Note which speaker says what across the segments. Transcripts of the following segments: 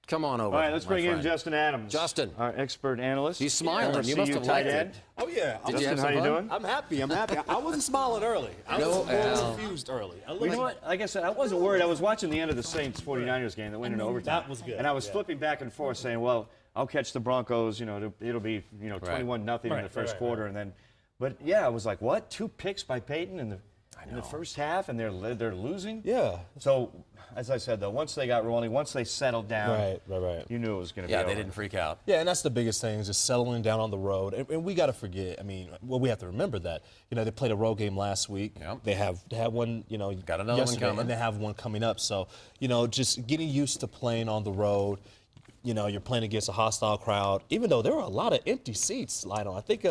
Speaker 1: Come on over.
Speaker 2: All right, let's bring in Justin Adams.
Speaker 1: Justin.
Speaker 2: Our expert analyst.
Speaker 1: He's smiling. You must have liked it.
Speaker 3: Oh, yeah.
Speaker 2: Justin, how you doing?
Speaker 3: I'm happy. I wasn't smiling early. I was more confused early.
Speaker 2: You know what? Like I said, I wasn't worried. I was watching the end of the Saints-49ers game that went into overtime.
Speaker 3: That was good.
Speaker 2: And I was flipping back and forth saying, well, I'll catch the Broncos. You know, it'll be 21-0 in the first quarter. And then, but, yeah, I was like, what? 2 picks by Peyton in the first half, and they're losing?
Speaker 3: Yeah.
Speaker 2: So, as I said, though, once they got rolling, once they settled down,
Speaker 3: right.
Speaker 2: you knew it was going to be
Speaker 1: Yeah,
Speaker 2: over.
Speaker 1: they didn't freak out.
Speaker 3: Yeah, and that's the biggest thing, is just settling down on the road. And we got to forget, we have to remember that. They played a road game last week.
Speaker 1: Yep.
Speaker 3: They had one,
Speaker 1: got another one coming.
Speaker 3: And they have one coming up. So, just getting used to playing on the road. You're playing against a hostile crowd, even though there were a lot of empty seats, Lionel. I think a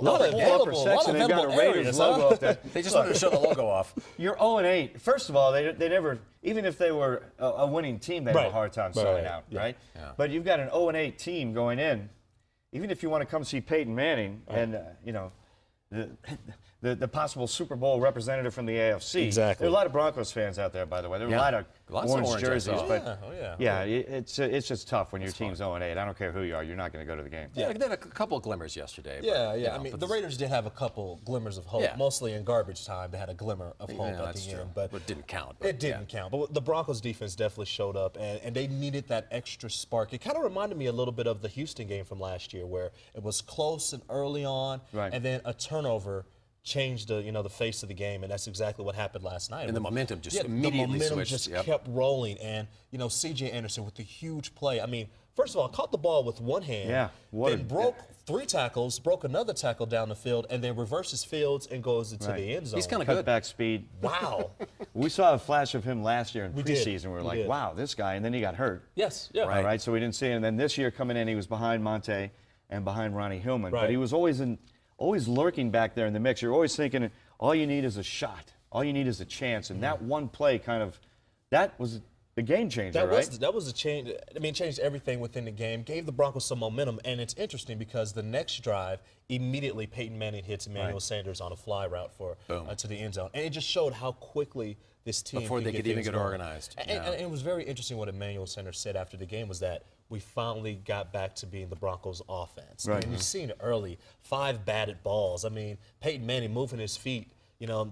Speaker 3: lot of available
Speaker 2: they've got a Raiders logo up there.
Speaker 1: They just wanted to show the logo off.
Speaker 2: You're 0-8. First of all, they never, even if they were a winning team, they have a hard time selling out, right?
Speaker 1: Yeah.
Speaker 2: But you've got an 0-8 team going in. Even if you want to come see Peyton Manning and, the possible Super Bowl representative from the AFC.
Speaker 3: Exactly.
Speaker 2: There are a lot of Broncos fans out there, by the way. There are a lot of orange jerseys. But it's just tough when your team's 0-8. I don't care who you are. You're not going to go to the game.
Speaker 1: Yeah, they had a couple of glimmers yesterday.
Speaker 3: But, the Raiders did have a couple glimmers of hope.
Speaker 1: Yeah.
Speaker 3: Mostly in garbage time, they had a glimmer of hope at the end. But
Speaker 1: it didn't count.
Speaker 3: It didn't count. But the Broncos defense definitely showed up, and they needed that extra spark. It kind of reminded me a little bit of the Houston game from last year, where it was close and early on, and then a turnover changed the face of the game, and that's exactly what happened last night.
Speaker 1: And the momentum just immediately switched.
Speaker 3: Kept rolling, and C.J. Anderson with the huge play. First of all, caught the ball with one hand, then broke 3 tackles, broke another tackle down the field, and then reverses fields and goes into the end zone.
Speaker 1: He's kind of good.
Speaker 2: Cutback speed.
Speaker 3: Wow.
Speaker 2: We saw a flash of him last year in preseason. We were like, wow, this guy, and then he got hurt.
Speaker 3: Yes, yeah.
Speaker 2: All right, so we didn't see it. And then this year coming in, he was behind Monte and behind Ronnie Hillman. But he was always lurking back there in the mix. You're always thinking, all you need is a shot. All you need is a chance. And that one play that was the game changer, right?
Speaker 3: That was a change. It changed everything within the game, gave the Broncos some momentum. And it's interesting because the next drive, immediately Peyton Manning hits Emmanuel Sanders on a fly route to the end zone. And it just showed how quickly this team
Speaker 1: before they could even get organized.
Speaker 3: And it was very interesting what Emmanuel Sanders said after the game was that we finally got back to being the Broncos offense.
Speaker 2: Right.
Speaker 3: And you've seen it early, 5 batted balls. Peyton Manning moving his feet,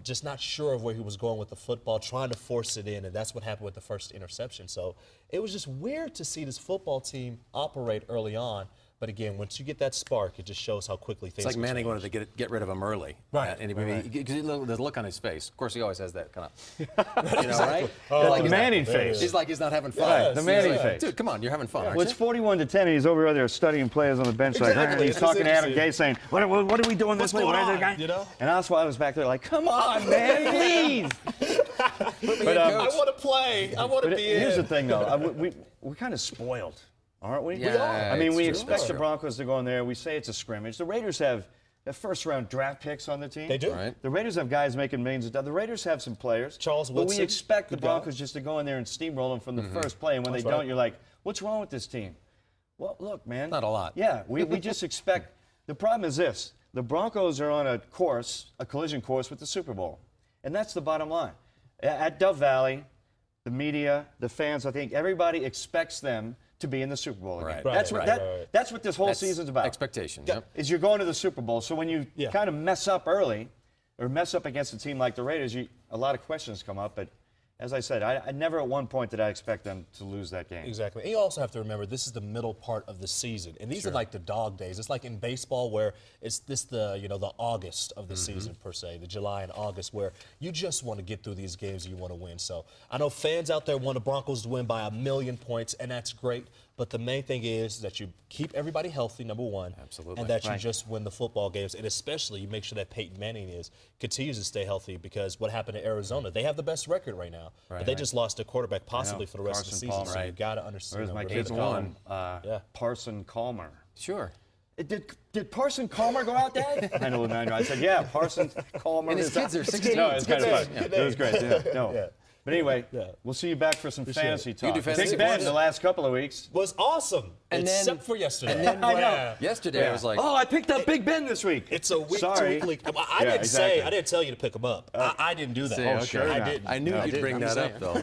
Speaker 3: just not sure of where he was going with the football, trying to force it in, and that's what happened with the first interception. So it was just weird to see this football team operate early on. But again, once you get that spark, it just shows how quickly things.
Speaker 1: It's like Manning wanted to get rid of him early,
Speaker 3: right?
Speaker 1: Because the look on his face. Of course, he always has that kind of,
Speaker 2: right?
Speaker 1: Like
Speaker 2: the Manning face.
Speaker 1: He's like he's not having fun.
Speaker 2: Right, the Manning face.
Speaker 1: Dude, come on, you're having fun.
Speaker 2: Well, it's 41-10, and he's over there studying players on the bench.
Speaker 3: Exactly.
Speaker 2: He's talking to Adam Gase, saying, "What are we doing this way?
Speaker 3: What's
Speaker 2: Why
Speaker 3: going
Speaker 2: is there
Speaker 3: on?
Speaker 2: And Osweiler was back there like, "Come on, man, please."
Speaker 3: But I want to play. I want to be in.
Speaker 2: Here's the thing, though. We're kind of spoiled. Aren't we?
Speaker 1: Yeah,
Speaker 2: we expect the Broncos to go in there. We say it's a scrimmage. The Raiders have first-round draft picks on the team.
Speaker 3: They do.
Speaker 1: Right.
Speaker 2: The Raiders have guys making millions of dollars. The Raiders have some players.
Speaker 3: Charles
Speaker 2: But
Speaker 3: Woodson,
Speaker 2: we expect the Broncos just to go in there and steamroll them from the first play. And when they don't, you're like, what's wrong with this team? Well, look, man.
Speaker 1: Not a lot.
Speaker 2: Yeah, we just expect. The problem is this. The Broncos are on a collision course with the Super Bowl. And that's the bottom line. At Dove Valley, the media, the fans, I think everybody expects them to be in the Super Bowl again.
Speaker 1: Right.
Speaker 2: That's what this whole season's about.
Speaker 1: Expectation.
Speaker 2: Is you're going to the Super Bowl. So when you kind of mess up early or mess up against a team like the Raiders, a lot of questions come up. But as I said, I never at one point did I expect them to lose that game.
Speaker 3: Exactly. And you also have to remember this is the middle part of the season. And these are like the dog days. It's like in baseball where it's the August of the season per se, the July and August, where you just want to get through these games and you want to win. So I know fans out there want the Broncos to win by 1,000,000 points, and that's great. But the main thing is that you keep everybody healthy, number one.
Speaker 1: Absolutely.
Speaker 3: And that you just win the football games. And especially you make sure that Peyton Manning continues to stay healthy, because what happened to Arizona, they have the best record right now. But they just lost their quarterback possibly for the rest of the season.
Speaker 2: Palmer.
Speaker 3: So you've got to understand.
Speaker 2: Where's my kids going? Parson Calmer.
Speaker 1: Sure.
Speaker 2: Did Parson Calmer go out, Dad? I know. I said, yeah, Parson Calmer.
Speaker 1: And his kids are 16.
Speaker 2: No, it's kind of fun. It was great. Yeah. But anyway, we'll see you back for some fantasy talk.
Speaker 1: You do fantasy
Speaker 2: Big Ben the last couple of weeks.
Speaker 3: Was awesome, except for yesterday.
Speaker 1: And then
Speaker 2: I know.
Speaker 1: Yesterday I was like,
Speaker 2: oh, I picked up Big Ben this week.
Speaker 3: It's a week
Speaker 2: Sorry.
Speaker 3: to week. I didn't tell you to pick him up. I didn't do that.
Speaker 1: I
Speaker 2: didn't.
Speaker 1: I knew you'd bring that up, though.